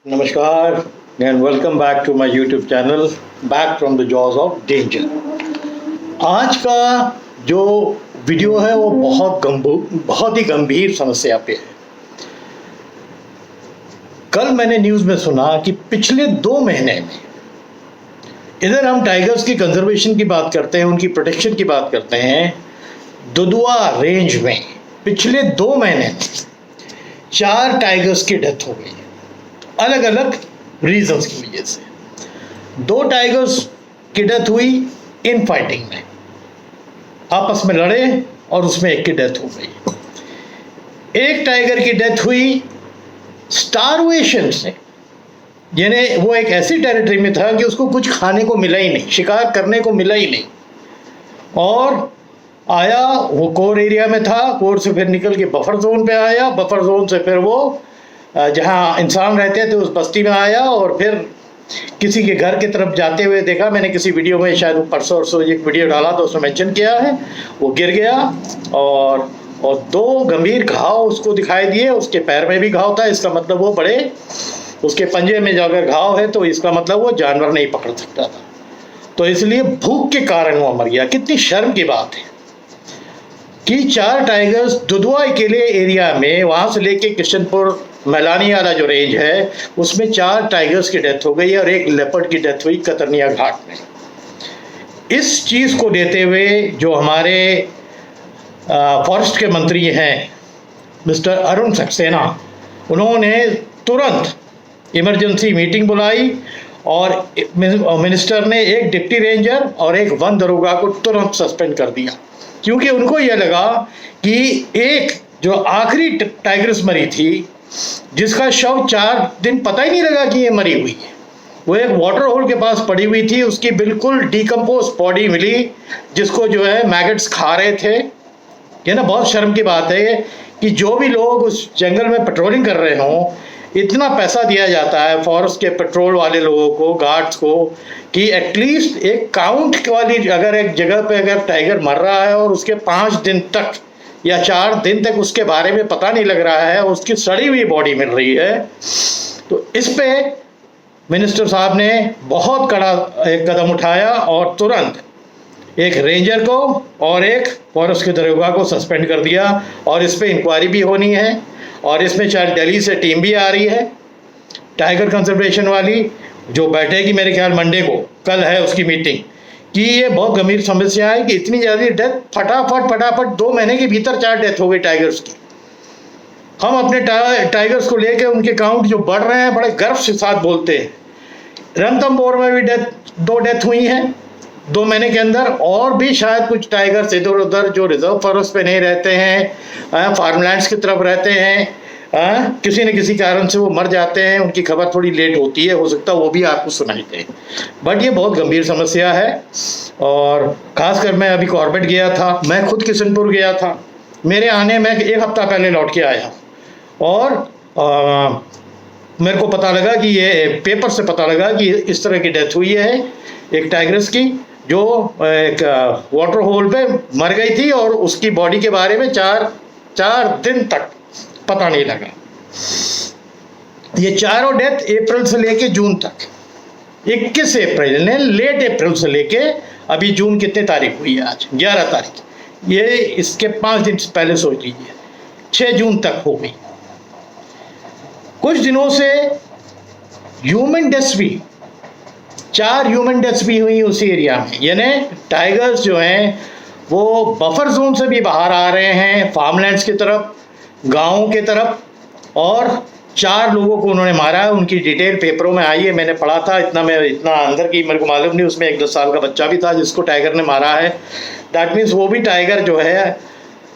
नमस्कार and welcome back to my YouTube channel back from the jaws of danger. आज का जो video है वो बहुत ही गंभीर समस्या पे है। कल मैंने न्यूज़ में सुना कि पिछले 2 महीने में इधर हम टाइगर्स की कंजर्वेशन की बात करते हैं, उनकी प्रोटेक्शन की बात करते हैं। दुधवा रेंज में पिछले 2 महीने में 4 टाइगर्स की डेथ हो गई, अलग अलग रीजंस की वजह से। 2 टाइगर्स की डेथ हुई इन फाइटिंग में, आपस में लड़े और उसमें एक की डेथ हो गई। एक टाइगर की डेथ हुई स्टारवेशन से, यानी वो एक ऐसी टेरिटरी में था कि उसको कुछ खाने को मिला ही नहीं, शिकार करने को मिला ही नहीं, और आया वो कोर एरिया में था, कोर से फिर निकल के बफर जोन पे आया, बफर जोन से फिर वो जहाँ इंसान रहते थे उस बस्ती में आया, और फिर किसी के घर की तरफ जाते हुए देखा। मैंने किसी वीडियो में शायद परसों एक वीडियो डाला तो उसमें मेंशन किया है, वो गिर गया और 2 गंभीर घाव उसको दिखाई दिए। उसके पैर में भी घाव था, इसका मतलब वो बड़े, उसके पंजे में अगर घाव है तो इसका मतलब वो जानवर नहीं पकड़ सकता था, तो इसलिए भूख के कारण वो मर गया। कितनी शर्म की बात है कि 4 टाइगर्स दुधवा अकेले एरिया में, वहाँ से लेके किशनपुर मैलानी वाला जो रेंज है उसमें 4 टाइगर्स की डेथ हो गई और एक लेपर्ड की डेथ हुई कतरनिया घाट में। इस चीज़ को देते हुए जो हमारे फॉरेस्ट के मंत्री हैं मिस्टर अरुण सक्सेना, उन्होंने तुरंत इमरजेंसी मीटिंग बुलाई और मिनिस्टर ने एक डिप्टी रेंजर और एक वन दरोगा को तुरंत सस्पेंड कर दिया, क्योंकि उनको यह लगा कि एक जो आखिरी टाइगर्स मरी थी, जिसका शव 4 दिन पता ही नहीं लगा कि ये मरी हुई है, वो एक वाटर होल के पास पड़ी हुई थी, उसकी बिल्कुल डिकम्पोज बॉडी मिली, जिसको जो है मैगट्स खा रहे थे। ये ना बहुत शर्म की बात है कि जो भी लोग उस जंगल में पेट्रोलिंग कर रहे हों, इतना पैसा दिया जाता है फॉरेस्ट के पेट्रोल वाले लोगों को, गार्ड्स को, कि एटलीस्ट एक काउंट वाली, अगर एक जगह पे अगर टाइगर मर रहा है और उसके 5 दिन तक या 4 दिन तक उसके बारे में पता नहीं लग रहा है, उसकी सड़ी हुई बॉडी मिल रही है, तो इस पे मिनिस्टर साहब ने बहुत कड़ा एक कदम उठाया और तुरंत एक रेंजर को और एक फॉरेस्ट के दरोगा को सस्पेंड कर दिया। और इस पे इंक्वायरी भी होनी है, और इसमें शायद दिल्ली से टीम भी आ रही है टाइगर कंजर्वेशन वाली, जो बैठेगी मेरे ख्याल मंडे को, कल है उसकी मीटिंग, कि ये बहुत गंभीर समस्या है कि इतनी ज़्यादा डेथ फटाफट 2 महीने के भीतर 4 डेथ हो गई टाइगर्स की। हम अपने टाइगर्स को लेके उनके काउंट जो बढ़ रहे हैं बड़े गर्व के साथ बोलते हैं। रणथंभौर में भी 2 डेथ हुई हैं 2 महीने के अंदर, और भी शायद कुछ टाइगर्स इधर उधर जो रिजर्व फॉरेस्ट पे नहीं रहते हैं, फार्मलैंड्स की तरफ रहते हैं, किसी न किसी कारण से वो मर जाते हैं, उनकी खबर थोड़ी लेट होती है, हो सकता है वो भी आपको सुनाई दे। बट ये बहुत गंभीर समस्या है, और ख़ासकर मैं अभी कॉर्बेट गया था, मैं खुद किशनपुर गया था, मेरे आने में 1 हफ्ता पहले लौट के आया, और मेरे को पता लगा कि ये पेपर से पता लगा कि इस तरह की डेथ हुई है एक टाइगर्स की, जो एक वाटर होल पे मर गई थी, और उसकी बॉडी के बारे में 4 दिन तक पता नहीं लगा। ये चारों डेथ अप्रैल से लेके जून तक, 21 अप्रैल ने लेट अप्रैल से लेके अभी जून कितने तारीख हुई है, आज 11 तारीख, ये इसके 5 दिन पहले सोच लीजिए 6 जून तक हो गई। कुछ दिनों से ह्यूमन डेथ्स भी, 4 ह्यूमन डेथ्स भी हुई उसी एरिया में, यानी टाइगर्स जो हैं वो बफर जोन से भी बाहर आ रहे हैं, फार्मलैंड्स की तरफ, गाँवों के तरफ, और 4 लोगों को उन्होंने मारा है। उनकी डिटेल पेपरों में आई है, मैंने पढ़ा था, इतना अंदर की मेरे को मालूम नहीं। उसमें एक 10 साल का बच्चा भी था जिसको टाइगर ने मारा है। दैट मीन्स वो भी टाइगर जो है,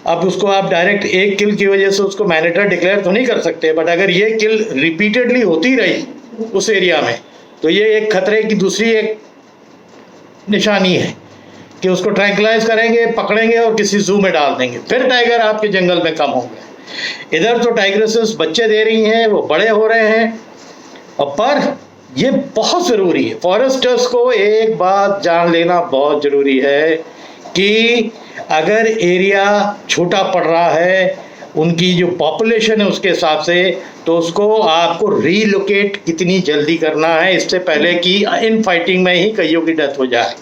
अब उसको आप डायरेक्ट एक किल की वजह से उसको मैनेटर डिक्लेयर तो नहीं कर सकते, बट अगर ये किल रिपीटेडली होती रही उस एरिया में, तो ये एक खतरे की दूसरी एक निशानी है कि उसको ट्रैंक्लाइज करेंगे, पकड़ेंगे और किसी जू में डाल देंगे, फिर टाइगर आपके जंगल में कम होंगे। इधर तो टाइग्रेसेस बच्चे दे रही हैं, वो बड़े हो रहे हैं, और पर ये बहुत ज़रूरी है, फॉरेस्टर्स को एक बात जान लेना बहुत ज़रूरी है कि अगर एरिया छोटा पड़ रहा है, उनकी जो पॉपुलेशन है उसके हिसाब से, तो उसको आपको रीलोकेट कितनी जल्दी करना है इससे पहले कि इन फाइटिंग में ही कईयों की डेथ हो जाए।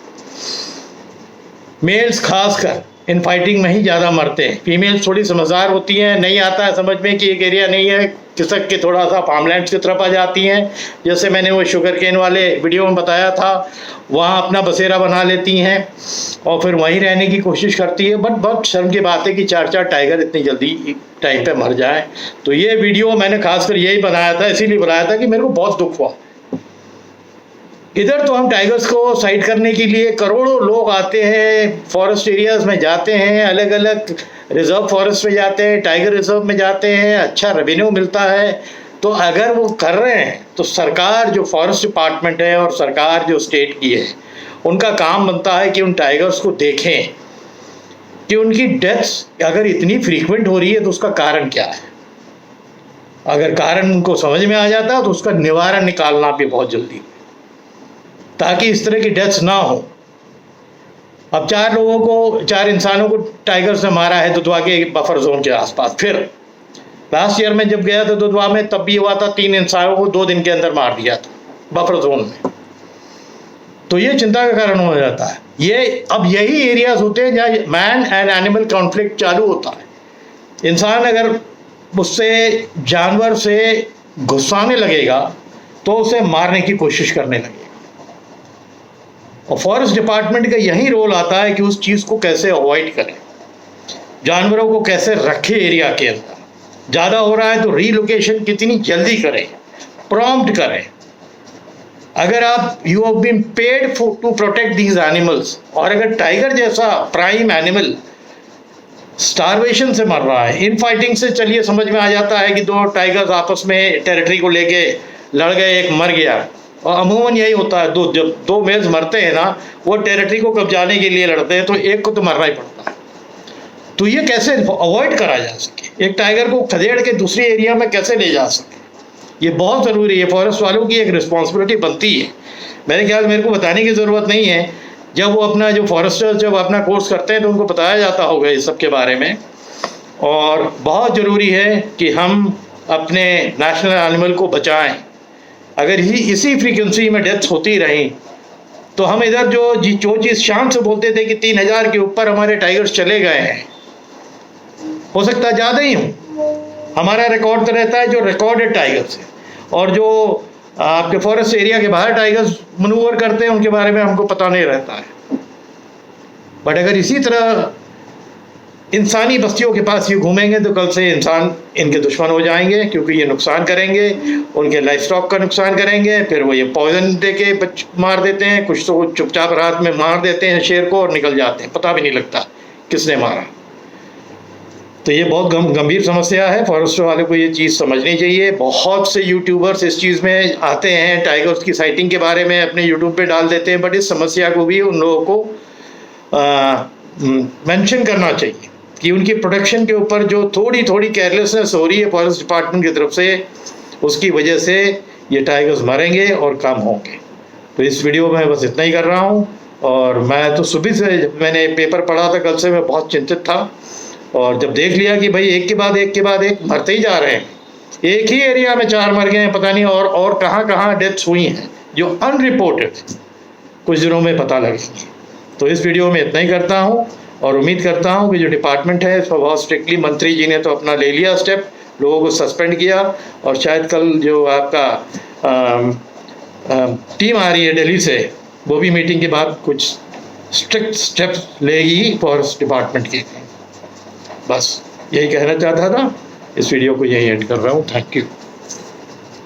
मेल्स खासकर इन फाइटिंग में ही ज़्यादा मरते हैं। फीमेल्स थोड़ी समझदार होती हैं, नहीं आता है समझ में कि एक एरिया नहीं है, खिसक के थोड़ा सा फार्मलैंड्स की तरफ आ जाती हैं। जैसे मैंने वो शुगर केन वाले वीडियो में बताया था, वहाँ अपना बसेरा बना लेती हैं और फिर वहीं रहने की कोशिश करती है। बट बहुत शर्म की बात है कि 4-4 टाइगर इतनी जल्दी टाइम पे मर जाए। तो ये वीडियो मैंने खासकर यही बनाया था, इसीलिए बनाया था कि मेरे को बहुत दुख हुआ। इधर तो हम टाइगर्स को साइड करने के लिए करोड़ों लोग आते हैं, फॉरेस्ट एरियाज में जाते हैं, अलग अलग रिजर्व फॉरेस्ट में जाते हैं, टाइगर रिजर्व में जाते हैं, अच्छा रेवेन्यू मिलता है। तो अगर वो कर रहे हैं तो सरकार जो फॉरेस्ट डिपार्टमेंट है और सरकार जो स्टेट की है, उनका काम बनता है कि उन टाइगर्स को देखें कि उनकी डेथ्स अगर इतनी फ्रीक्वेंट हो रही है तो उसका कारण क्या है। अगर कारण उनको समझ में आ जाता है तो उसका निवारण निकालना भी बहुत जल्दी, ताकि इस तरह की डेथ्स ना हो। अब 4 इंसानों को टाइगर्स ने मारा है दुधवा के बफर जोन के आसपास। फिर लास्ट ईयर में जब गया था दुधवा में, तब भी हुआ था, 3 इंसानों को 2 दिन के अंदर मार दिया था बफर जोन में। तो ये चिंता का कारण हो जाता है। अब यही एरियाज होते हैं जहाँ मैन एंड एनिमल कॉन्फ्लिक्ट चालू होता है। इंसान अगर उससे जानवर से गुस्साने लगेगा तो उसे मारने की कोशिश करने लगेगा। और फॉरेस्ट डिपार्टमेंट का यही रोल आता है कि उस चीज़ को कैसे अवॉइड करें, जानवरों को कैसे रखे एरिया के अंदर। ज़्यादा हो रहा है तो रीलोकेशन कितनी जल्दी करें, प्रॉम्प्ट करें। अगर आप you have been paid to protect these animals, और अगर टाइगर जैसा प्राइम एनिमल स्टारवेशन से मर रहा है, इन फाइटिंग से चलिए समझ में आ जाता है कि 2 टाइगर्स आपस में टेरिटरी को लेके लड़ गए, एक मर गया। और अमूमन यही होता है, जब 2 मेल्स मरते हैं ना, वो टेरिटरी को कब्जाने के लिए लड़ते हैं, तो एक को तो मरना ही पड़ता है। तो ये कैसे अवॉइड करा जा सके, एक टाइगर को खदेड़ के दूसरे एरिया में कैसे ले जा सके, ये बहुत ज़रूरी है। फॉरेस्ट वालों की एक रिस्पॉन्सिबिलिटी बनती है। मेरे ख्याल मेरे को बताने की ज़रूरत नहीं है, जब वो अपना जो फॉरेस्टर्स जब अपना कोर्स करते हैं तो उनको बताया जाता होगा इस सब के बारे में। और बहुत ज़रूरी है कि हम अपने नेशनल एनिमल को बचाएं। अगर इसी फ्रीक्वेंसी में डेथ्स होती रहीं तो हम इधर जो चीज़ शान से बोलते थे कि 3000 के ऊपर हमारे टाइगर्स चले गए हैं, हो सकता है ज़्यादा ही हो। हमारा रिकॉर्ड तो रहता है जो रिकॉर्डेड टाइगर्स है, और जो आपके फॉरेस्ट एरिया के बाहर टाइगर्स मनूवर करते हैं उनके बारे में हमको पता नहीं रहता है। बट अगर इसी तरह इंसानी बस्तियों के पास ये घूमेंगे तो कल से इंसान इनके दुश्मन हो जाएंगे, क्योंकि ये नुकसान करेंगे, उनके लाइफ स्टॉक का नुकसान करेंगे। फिर वो ये पॉइजन दे के मार देते हैं, कुछ तो चुपचाप रात में मार देते हैं शेर को और निकल जाते हैं, पता भी नहीं लगता किसने मारा। तो ये बहुत गंभीर समस्या है। फॉरेस्ट वालों को ये चीज़ समझनी चाहिए। बहुत से यूट्यूबर्स इस चीज़ में आते हैं, टाइगर्स की साइटिंग के बारे में अपने यूट्यूब पे डाल देते हैं, बट इस समस्या को भी उन लोगों को मेंशन करना चाहिए कि उनकी प्रोटेक्शन के ऊपर जो थोड़ी केयरलेसनेस हो रही है फॉरेस्ट डिपार्टमेंट की तरफ से, उसकी वजह से ये टाइगर्स मरेंगे और कम होंगे। तो इस वीडियो में बस इतना ही कर रहा हूँ। और मैं तो सुबह से जब मैंने पेपर पढ़ा था कल से, मैं बहुत चिंतित था, और जब देख लिया कि भाई एक के बाद एक मरते ही जा रहे हैं, एक ही एरिया में 4 मर गए हैं, पता नहीं और कहाँ डेथ्स हुई हैं जो अनरिपोर्टेड, कुछ दिनों में पता लगेंगी। तो इस वीडियो में इतना ही करता हूँ, और उम्मीद करता हूँ कि जो डिपार्टमेंट है इसको बहुत स्ट्रिक्टली, मंत्री जी ने तो अपना ले लिया स्टेप, लोगों को सस्पेंड किया, और शायद कल जो आपका टीम आ रही है दिल्ली से, वो भी मीटिंग के बाद कुछ स्ट्रिक्ट स्टेप्स लेगी फॉरेस्ट डिपार्टमेंट के। बस यही कहना चाहता था। इस वीडियो को यही एंड कर रहा हूँ। Thank you.